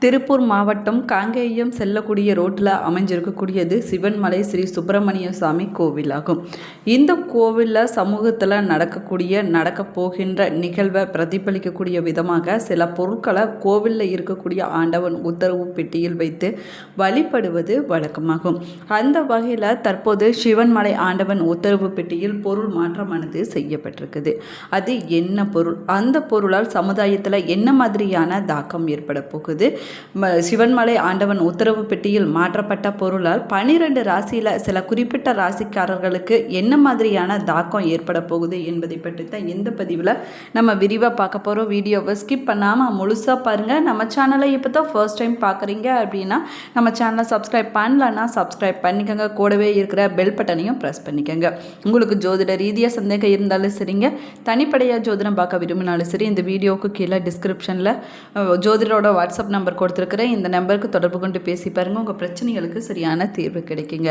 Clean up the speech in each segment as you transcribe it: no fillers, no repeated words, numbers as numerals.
திருப்பூர் மாவட்டம் காங்கேயம் செல்லக்கூடிய ரோட்டில் அமைஞ்சிருக்கக்கூடியது சிவன்மலை ஸ்ரீ சுப்பிரமணிய சாமி கோவில் ஆகும். இந்த கோவிலில் சமூகத்தில் நடக்க போகின்ற நிகழ்வை பிரதிபலிக்கக்கூடிய விதமாக சில பொருட்களை கோவிலில் இருக்கக்கூடிய ஆண்டவன் உத்தரவு பெட்டியில் வைத்து வழிபடுவது வழக்கமாகும். அந்த வகையில் தற்போது சிவன்மலை ஆண்டவன் உத்தரவு பெட்டியில் பொருள் மாற்றமானது செய்யப்பட்டிருக்குது. அது என்ன பொருள், அந்த பொருளால் சமுதாயத்தில் என்ன மாதிரியான தாக்கம் ஏற்பட போகுது, சிவன்மலை ஆண்டவன் உத்தரவு பெட்டியில் மாற்றப்பட்ட பொருளால் 12 ராசியில் சில குறிப்பிட்ட ராசிக்காரர்களுக்கு என்ன மாதிரியான தாக்கம் ஏற்பட போகுது என்பதை பற்றி தான் இந்த பதிவில் நம்ம விரிவாக பார்க்க போகிறோம். வீடியோவை ஸ்கிப் பண்ணாமல் முழுசாக பாருங்கள். நம்ம சேனலை இப்போ தான் ஃபர்ஸ்ட் டைம் பார்க்குறீங்க அப்படின்னா நம்ம சேனலை சப்ஸ்கிரைப் பண்ணலன்னா சப்ஸ்கிரைப் பண்ணிக்கோங்க. கூடவே இருக்கிற பெல் பட்டனையும் ப்ரெஸ் பண்ணிக்கோங்க. உங்களுக்கு ஜோதிட ரீதியாக சந்தேகம் இருந்தாலும் சரிங்க, தனிப்படையாக ஜோதிடம் பார்க்க விரும்பினாலும் சரி, இந்த வீடியோவுக்கு கீழே டிஸ்கிரிப்ஷனில் ஜோதிடரோட வாட்ஸ்அப் நம்பர் கொடுத்துருக்குறேன். இந்த நம்பருக்கு தொடர்பு கொண்டு பேசி பாருங்கள். உங்கள் பிரச்சனைகளுக்கு சரியான தீர்வு கிடைக்குங்க.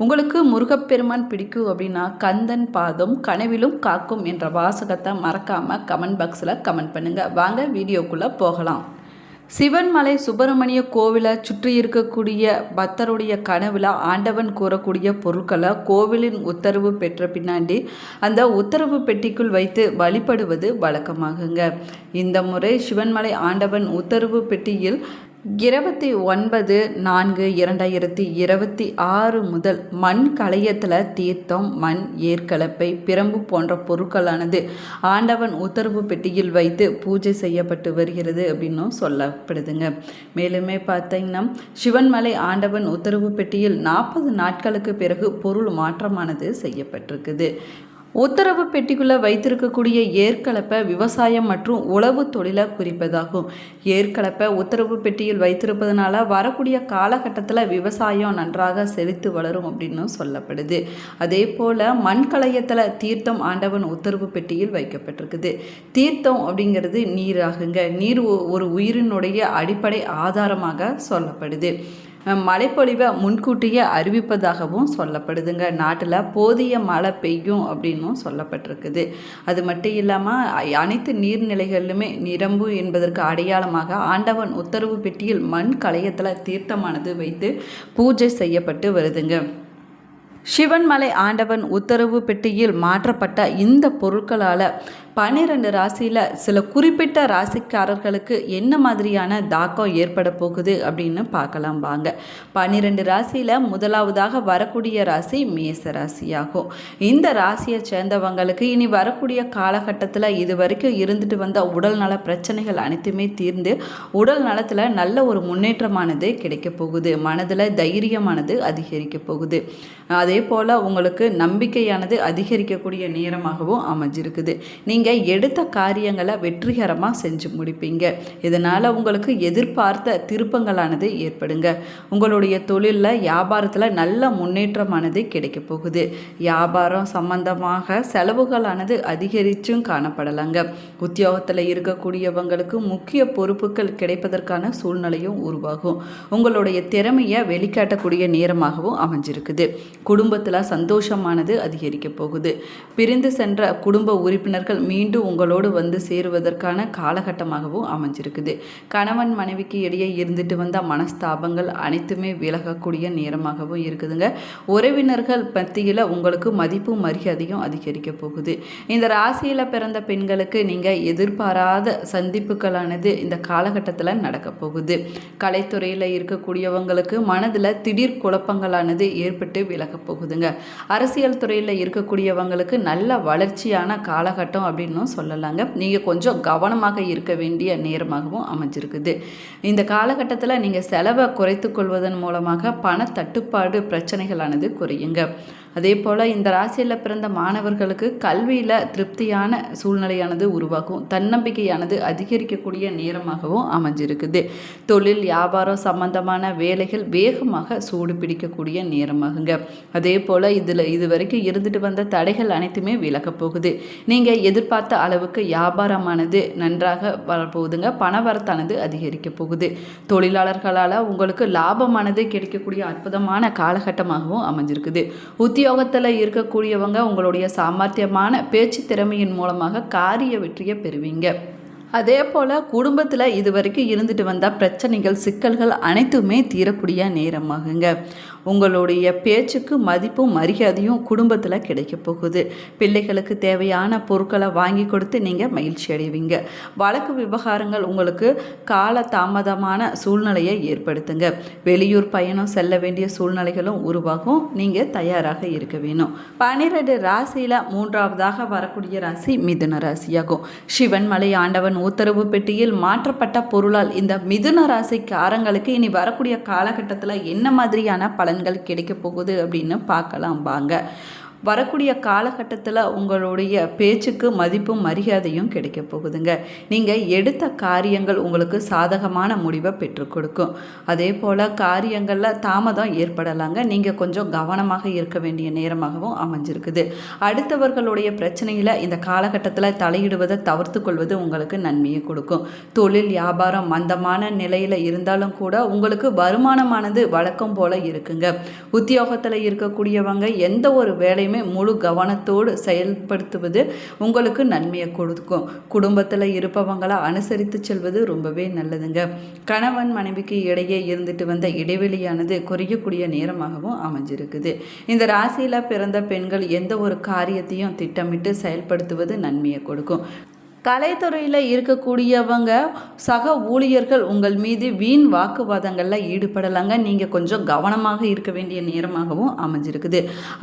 உங்களுக்கு முருகப்பெருமான் பிடிக்கும் அப்படின்னா கந்தன் பாதம் கனவிலும் காக்கும் என்ற வாசகத்தை மறக்காமல் கமெண்ட் பாக்ஸில் கமெண்ட் பண்ணுங்கள். வாங்க வீடியோக்குள்ளே போகலாம். சிவன்மலை சுப்பிரமணிய கோவிலை சுற்றி இருக்கக்கூடிய பக்தருடைய கனவில் ஆண்டவன் கூறக்கூடிய பொருட்களை கோவிலின் உத்தரவு பெற்ற பின்னாடி அந்த உத்தரவு பெட்டிக்குள் வைத்து வழிபடுவது வழக்கமாகுங்க. இந்த முறை சிவன்மலை ஆண்டவன் உத்தரவு பெட்டியில் 29/4/2026 முதல் மண் கலயத்தில் தீர்த்தம், மண், ஏற்கலப்பை, பிரம்பு போன்ற பொருட்களானது ஆண்டவன் உத்தரவு பெட்டியில் வைத்து பூஜை செய்யப்பட்டு வருகிறது அப்படின்னும் சொல்லப்படுதுங்க. மேலுமே பார்த்தீங்கன்னா சிவன்மலை ஆண்டவன் உத்தரவு பெட்டியில் 40 நாட்களுக்கு பிறகு பொருள் மாற்றமானது செய்யப்பட்டிருக்குது. உத்தரவு பெட்டிக்குள்ளே வைத்திருக்கக்கூடிய ஏற்கலப்பை விவசாயம் மற்றும் உழவு தொழிலை குறிப்பதாகும். ஏற்கலப்பை உத்தரவு பெட்டியில் வைத்திருப்பதனால வரக்கூடிய காலகட்டத்தில் விவசாயம் நன்றாக செழித்து வளரும் அப்படின்னு சொல்லப்படுது. அதே போல் மண்கலயத்தில் தீர்த்தம் ஆண்டவன் உத்தரவு பெட்டியில் வைக்கப்பட்டிருக்குது. தீர்த்தம் அப்படிங்கிறது நீராகுங்க. நீர் ஒரு உயிரினுடைய அடிப்படை ஆதாரமாக சொல்லப்படுது. மழைப்பொழிவை முன்கூட்டியே அறிவிப்பதாகவும் சொல்லப்படுதுங்க. நாட்டில் போதிய மழை பெய்யும் அப்படின்னும் சொல்லப்பட்டிருக்குது. அது மட்டும் இல்லாமல் அனைத்து நீர்நிலைகளிலுமே நிரம்பு என்பதற்கு அடையாளமாக ஆண்டவன் உத்தரவு பெட்டியில் மண் கலயத்தில் தீர்த்தமானது வைத்து பூஜை செய்யப்பட்டு வருதுங்க. சிவன்மலை ஆண்டவன் உத்தரவு பெட்டியில் மாற்றப்பட்ட இந்த பொருட்களால் 12 ராசியில் சில குறிப்பிட்ட ராசிக்காரர்களுக்கு என்ன மாதிரியான தாக்கம் ஏற்பட போகுது அப்படின்னு பார்க்கலாம் வாங்க. 12 ராசியில் முதலாவதாக வரக்கூடிய ராசி மேச ராசியாகும். இந்த ராசியை சேர்ந்தவங்களுக்கு இனி வரக்கூடிய காலகட்டத்தில் இது வரைக்கும் இருந்துட்டு வந்த உடல் நல பிரச்சனைகள் அனைத்துமே தீர்ந்து உடல் நலத்தில் நல்ல ஒரு முன்னேற்றமானது கிடைக்க போகுது. மனதில் தைரியமானது அதிகரிக்க போகுது. அதே போல் உங்களுக்கு நம்பிக்கையானது அதிகரிக்கக்கூடிய நேரமாகவும் அமைஞ்சிருக்குது. நீங்கள் எடுத்த காரியங்களை வெற்றிகரமாக செஞ்சு முடிப்பீங்க. இதனால் உங்களுக்கு எதிர்பார்த்த திருப்பங்களானது ஏற்படுங்க. உங்களுடைய தொழிலில் வியாபாரத்தில் நல்ல முன்னேற்றமானது கிடைக்க போகுது. வியாபாரம் சம்பந்தமாக செலவுகளானது அதிகரிச்சும் காணப்படலாங்க. உத்தியோகத்தில் இருக்கக்கூடியவங்களுக்கு முக்கிய பொறுப்புகள் கிடைப்பதற்கான சூழ்நிலையும் உருவாகும். உங்களுடைய திறமையை வெளிக்காட்டக்கூடிய நேரமாகவும் அமைஞ்சிருக்குது. குடும்பத்தில் சந்தோஷமானது அதிகரிக்க போகுது. பிரிந்து சென்ற குடும்ப உறுப்பினர்கள் மீண்டும் உங்களோடு வந்து சேருவதற்கான காலகட்டமாகவும் அமைஞ்சிருக்குது. கணவன் மனைவிக்கு இடையே இருந்துட்டு வந்த மனஸ்தாபங்கள் அனைத்துமே விலகக்கூடிய நேரமாகவும் இருக்குதுங்க. உறவினர்கள் மத்தியில் உங்களுக்கு மதிப்பு மரியாதையும் அதிகரிக்க போகுது. இந்த ராசியில் பிறந்த பெண்களுக்கு நீங்கள் எதிர்பாராத சந்திப்புகளானது இந்த காலகட்டத்தில் நடக்க போகுது. கலைத்துறையில் இருக்கக்கூடியவங்களுக்கு மனதில் திடீர் குழப்பங்களானது ஏற்பட்டு விலக போகுதுங்க. அரசியல் துறையில் இருக்கக்கூடியவங்களுக்கு நல்ல வளர்ச்சியான காலகட்டம் அப்படின்னு சொல்லலாங்க. நீங்கள் கொஞ்சம் கவனமாக இருக்க வேண்டிய நேரமாகவும் அமைஞ்சிருக்குது. இந்த காலகட்டத்தில் நீங்கள் செலவை குறைத்து கொள்வதன் மூலமாக பண தட்டுப்பாடு பிரச்சனைகளானது குறையுங்க. அதே போல் இந்த ராசியில் பிறந்த மாணவர்களுக்கு கல்வியில் திருப்தியான சூழ்நிலையானது உருவாகும். தன்னம்பிக்கையானது அதிகரிக்கக்கூடிய நேரமாகவும் அமைஞ்சிருக்குது. தொழில் வியாபாரம் சம்பந்தமான வேலைகள் வேகமாக சூடு பிடிக்கக்கூடிய நேரமாகுங்க. அதே போல் இது வரைக்கும் இருந்துட்டு வந்த தடைகள் அனைத்துமே விலக போகுது. நீங்கள் எதிர்பார்த்த அளவுக்கு வியாபாரமானது நன்றாக வரப்போகுதுங்க. பணவரத்தானது அதிகரிக்க போகுது. தொழிலாளர்களால் உங்களுக்கு லாபமானது கிடைக்கக்கூடிய அற்புதமான காலகட்டமாகவும் அமைஞ்சிருக்குது. உத்தியோகத்தில் இருக்கக்கூடியவங்க உங்களுடைய சாமர்த்தியமான பேச்சு திறமையின் மூலமாக காரிய வெற்றியை பெறுவீங்க. அதே போல் குடும்பத்தில் இது வரைக்கும் இருந்துட்டு வந்த பிரச்சனைகள் சிக்கல்கள் அனைத்துமே தீரக்கூடிய நேரமாகுங்க. உங்களுடைய பேச்சுக்கு மதிப்பும் மரியாதையும் குடும்பத்தில் கிடைக்க போகுது. பிள்ளைகளுக்கு தேவையான பொருட்களை வாங்கி கொடுத்து நீங்கள் மகிழ்ச்சி அடைவீங்க. வழக்கு விவகாரங்கள் உங்களுக்கு கால தாமதமான சூழ்நிலையை ஏற்படுத்துங்க. வெளியூர் பயணம் செல்ல வேண்டிய சூழ்நிலைகளும் உருவாகும். நீங்கள் தயாராக இருக்க வேணும். 12 ராசியில் 3வதாக வரக்கூடிய ராசி மிதுன ராசியாகும். சிவன்மலை ஆண்டவன் உத்தரவு பெட்டியில் மாற்றப்பட்ட பொருளால் இந்த மிதுன ராசிக்காரங்களுக்கு இனி வரக்கூடிய காலகட்டத்தில் என்ன மாதிரியான பலன்கள் கிடைக்க போகுது அப்படின்னு பார்க்கலாம் வாங்க. வரக்கூடிய காலகட்டத்தில் உங்களுடைய பேச்சுக்கு மதிப்பும் மரியாதையும் கிடைக்க போகுதுங்க. நீங்கள் எடுத்த காரியங்கள் உங்களுக்கு சாதகமான முடிவை பெற்றுக் கொடுக்கும். அதே போல் காரியங்களில் தாமதம் ஏற்படலாங்க. நீங்கள் கொஞ்சம் கவனமாக இருக்க வேண்டிய நேரமாகவும் அமைஞ்சிருக்குது. அடுத்தவர்களுடைய பிரச்சனையில் இந்த காலகட்டத்தில் தலையிடுவதை தவிர்த்து கொள்வது உங்களுக்கு நன்மையை கொடுக்கும். தொழில் வியாபாரம் மந்தமான நிலையில் இருந்தாலும் கூட உங்களுக்கு வருமானமானது வழக்கம் போல் இருக்குங்க. உத்தியோகத்தில் இருக்கக்கூடியவங்க எந்த ஒரு வேலையும் முழு கவனத்தோடு செயல்படுத்துவது உங்களுக்கு நன்மையை கொடுக்கும். குடும்பத்தில் இருப்பவங்களை அனுசரித்து செல்வது ரொம்பவே நல்லதுங்க. கணவன் மனைவிக்கு இடையே இருந்துட்டு வந்த இடைவெளியானது குறையக்கூடிய நேரமாகவும் அமைஞ்சிருக்குது. இந்த ராசியில் பிறந்த பெண்கள் எந்த ஒரு காரியத்தையும் திட்டமிட்டு செயல்படுத்துவது நன்மையை கொடுக்கும். கலைத்துறையில் இருக்கக்கூடியவங்க சக ஊழியர்கள் உங்கள் மீது வீண் வாக்குவாதங்களில் ஈடுபடலாங்க. நீங்கள் கொஞ்சம் கவனமாக இருக்க வேண்டிய நேரமாகவும் அமைஞ்சிருக்குது.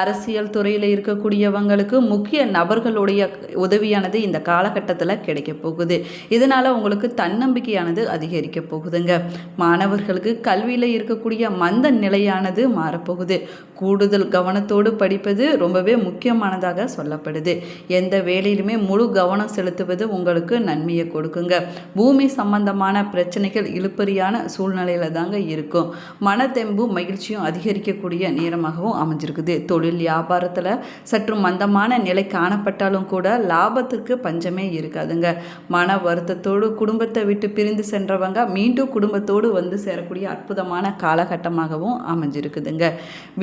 அரசியல் துறையில் இருக்கக்கூடியவங்களுக்கு முக்கிய நபர்களுடைய உதவியானது இந்த காலகட்டத்தில் கிடைக்க போகுது. இதனால் உங்களுக்கு தன்னம்பிக்கையானது அதிகரிக்க போகுதுங்க. மாணவர்களுக்கு கல்வியில் இருக்கக்கூடிய மந்த நிலையானது மாறப்போகுது. கூடுதல் கவனத்தோடு படிப்பது ரொம்பவே முக்கியமானதாக சொல்லப்படுது. எந்த வேலையிலுமே முழு கவனம் செலுத்துவது உங்களுக்கு நன்மையை கொடுக்குங்க. பூமி சம்பந்தமான பிரச்சனைகள் இழுபறியான சூழ்நிலையில தாங்க இருக்கும். மனதெம்பும் மகிழ்ச்சியும் அதிகரிக்கக்கூடிய நேரமாகவும் அமைஞ்சிருக்குது. தொழில் வியாபாரத்தில் சற்று மந்தமான நிலை காணப்பட்டாலும் கூட லாபத்திற்கு பஞ்சமே இருக்காதுங்க. மன வருத்தத்தோடு குடும்பத்தை விட்டு பிரிந்து சென்றவங்க மீண்டும் குடும்பத்தோடு வந்து சேரக்கூடிய அற்புதமான காலகட்டமாகவும் அமைஞ்சிருக்குதுங்க.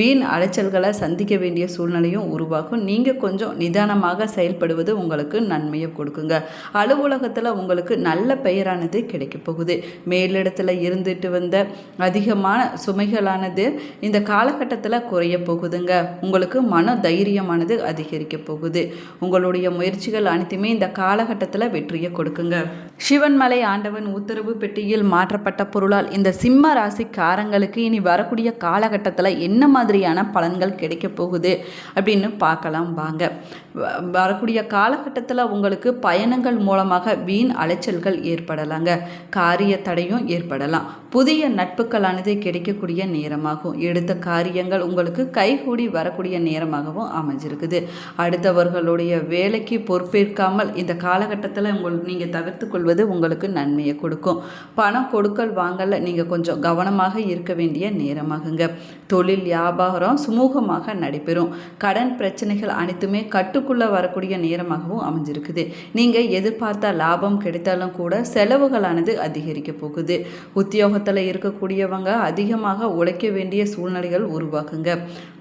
வீண் அலைச்சல்களை சந்திக்க வேண்டிய சூழ்நிலையும் உருவாகும். நீங்கள் கொஞ்சம் நிதானமாக செயல்படுவது உங்களுக்கு நன்மையை கொடுக்குங்க. அலுவலகத்தில் உங்களுக்கு நல்ல பெயரானது கிடைக்க போகுது. மேலிடத்தில் இருந்துட்டு வந்த அதிகமான சுமைகளானது இந்த காலகட்டத்தில் குறைய போகுதுங்க. உங்களுக்கு மன தைரியமானது அதிகரிக்க போகுது. உங்களுடைய முயற்சிகள் அனைத்துமே இந்த காலகட்டத்தில் வெற்றியை கொடுக்குங்க. சிவன்மலை ஆண்டவன் உத்தரவு பெட்டியில் மாற்றப்பட்ட பொருளால் இந்த சிம்ம ராசிக்காரங்களுக்கு இனி வரக்கூடிய காலகட்டத்தில் என்ன மாதிரியான பலன்கள் கிடைக்க போகுது அப்படின்னு பார்க்கலாம் வாங்க. வரக்கூடிய காலகட்டத்தில் உங்களுக்கு பயணங்கள் மூலமாக வீண் அலைச்சல்கள் ஏற்படலாங்க. காரிய தடையும் ஏற்படலாம். புதிய நட்புகளானது கிடைக்கக்கூடிய நேரமாகும். எடுத்த காரியங்கள் உங்களுக்கு கைகூடி வரக்கூடிய நேரமாகவும் அமைஞ்சிருக்குது. அடுத்தவர்களுடைய வேலைக்கு பொறுப்பேற்காமல் இந்த காலகட்டத்தில் நீங்கள் தவிர்த்து கொள்வது உங்களுக்கு நன்மையை கொடுக்கும். பணம் கொடுக்கல் வாங்கல நீங்கள் கொஞ்சம் கவனமாக இருக்க வேண்டிய நேரமாகுங்க. தொழில் வியாபாரம் சுமூகமாக நடைபெறும். கடன் பிரச்சனைகள் அனைத்துமே கட்டுக்குள்ளே வரக்கூடிய நேரமாகவும் அமைஞ்சிருக்குது. நீங்கள் எதிர்பார்த்த லாபம் கிடைத்தாலும் கூட செலவுகளானது அதிகரிக்க போகுது. உத்தியோகத்தில் இருக்கக்கூடியவங்க அதிகமாக உழைக்க வேண்டிய சூழ்நிலைகள் உருவாக்குங்க.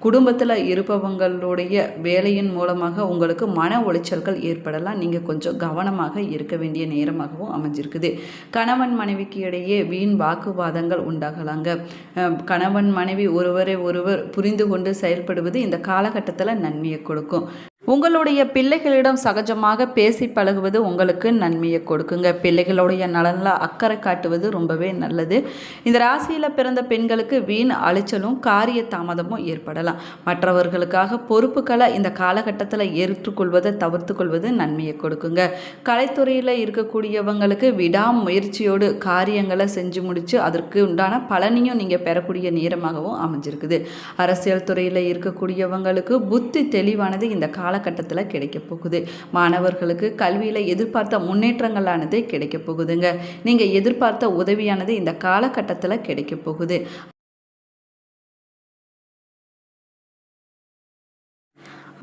குடும்பத்தில் இருப்பவங்களுடைய வேலையின் மூலமாக உங்களுக்கு மன உளைச்சல்கள் ஏற்படலாம். நீங்கள் கொஞ்சம் கவனமாக இருக்க வேண்டிய நேரமாகவும் அமைஞ்சிருக்குது. கணவன் மனைவிக்கு இடையே வீண் வாக்குவாதங்கள் உண்டாகலாங்க. கணவன் மனைவி ஒருவரை ஒருவர் புரிந்து கொண்டு செயல்படுவது இந்த காலகட்டத்தில் நன்மையை கொடுக்கும். உங்களுடைய பிள்ளைகளிடம் சகஜமாக பேசி பழகுவது உங்களுக்கு நன்மையை கொடுக்குங்க. பிள்ளைகளுடைய நலனில் அக்கறை காட்டுவது ரொம்பவே நல்லது. இந்த ராசியில் பிறந்த பெண்களுக்கு வீண் அலைச்சலும் காரிய தாமதமும் ஏற்படலாம். மற்றவர்களுக்காக பொறுப்புகளை இந்த காலகட்டத்தில் ஏற்றுக்கொள்வதை தவிர்த்து கொள்வது நன்மையை கொடுக்குங்க. கலைத்துறையில் இருக்கக்கூடியவங்களுக்கு விடாமுயற்சியோடு காரியங்களை செஞ்சு முடித்து அதற்கு உண்டான பலனையும் நீங்கள் பெறக்கூடிய நேரமாகவும் அமைஞ்சிருக்குது. அரசியல் துறையில் இருக்கக்கூடியவங்களுக்கு புத்தி தெளிவானது இந்த காலகட்டத்தில் கிடைக்க போகுது. மாணவர்களுக்கு கல்வியில் எதிர்பார்த்த முன்னேற்றங்களானது கிடைக்க போகுதுங்க. நீங்கள் எதிர்பார்த்த உதவியானது இந்த காலகட்டத்தில் கிடைக்க போகுது.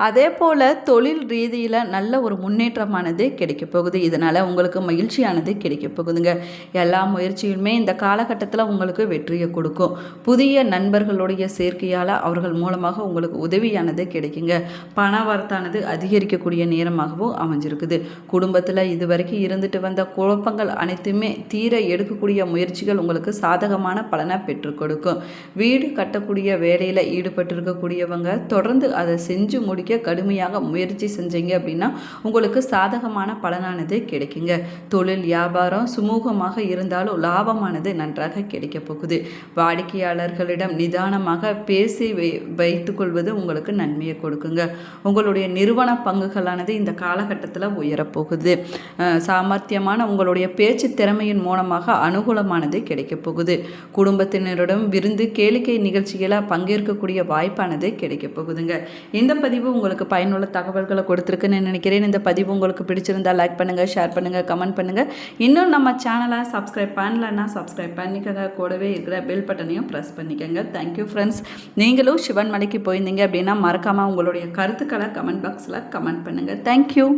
அதே போல் தொழில் ரீதியில் நல்ல ஒரு முன்னேற்றமானது கிடைக்க போகுது. இதனால் உங்களுக்கு மகிழ்ச்சியானது கிடைக்க போகுதுங்க. எல்லா முயற்சியுமே இந்த காலகட்டத்தில் உங்களுக்கு வெற்றியை கொடுக்கும். புதிய நண்பர்களுடைய சேர்க்கையால் அவர்கள் மூலமாக உங்களுக்கு உதவியானது கிடைக்குங்க. பண வரத்தானது அதிகரிக்கக்கூடிய நேரமாகவும் அமைஞ்சிருக்குது. குடும்பத்தில் இதுவரைக்கும் இருந்துட்டு வந்த குழப்பங்கள் அனைத்துமே தீர எடுக்கக்கூடிய முயற்சிகள் உங்களுக்கு சாதகமான பலனை பெற்றுக் கொடுக்கும். வீடு கட்டக்கூடிய வேலையில் ஈடுபட்டிருக்கக்கூடியவங்க தொடர்ந்து அதை செஞ்சு முடிக்க கடுமையாக முயற்சி செஞ்சீங்க அப்படின்னா உங்களுக்கு சாதகமான பலனானது கிடைக்குங்க. தொழில் வியாபாரம் சுமூகமாக இருந்தாலும் லாபமானது நன்றாக கிடைக்க போகுது. வாடிக்கையாளர்களிடம் நிதானமாக பேசி வைத்துக் கொள்வது உங்களுக்கு நன்மையை கொடுக்குங்க. உங்களுடைய நிறுவன பங்குகளானது இந்த காலகட்டத்தில் உயரப்போகுது. சாமர்த்தியமான உங்களுடைய பேச்சு திறமையின் மூலமாக அனுகூலமானது கிடைக்க போகுது. குடும்பத்தினரிடம் விருந்து கேளிக்கை நிகழ்ச்சிகளை பங்கேற்கக்கூடிய வாய்ப்பானது கிடைக்க போகுதுங்க. இந்த பதிவு உங்களுக்கு பயனுள்ள தகவல்களை கொடுத்துருக்குன்னு நினைக்கிறேன். இந்த பதிவு உங்களுக்கு பிடிச்சிருந்தால் லைக் பண்ணுங்கள், ஷேர் பண்ணுங்கள், கமெண்ட் பண்ணுங்கள். இன்னும் நம்ம சேனலை சப்ஸ்கிரைப் பண்ணலன்னா சப்ஸ்கிரைப் பண்ணிக்கங்க. கூடவே இருக்கிற பெல் பட்டனையும் ப்ரெஸ் பண்ணிக்கோங்க. Thank you friends. நீங்களும் சிவன் மலைக்கு போயிருந்தீங்க அப்படின்னா மறக்காமல் உங்களுடைய கருத்துக்களை கமெண்ட் பாக்ஸில் கமெண்ட் பண்ணுங்கள். தேங்க்யூ.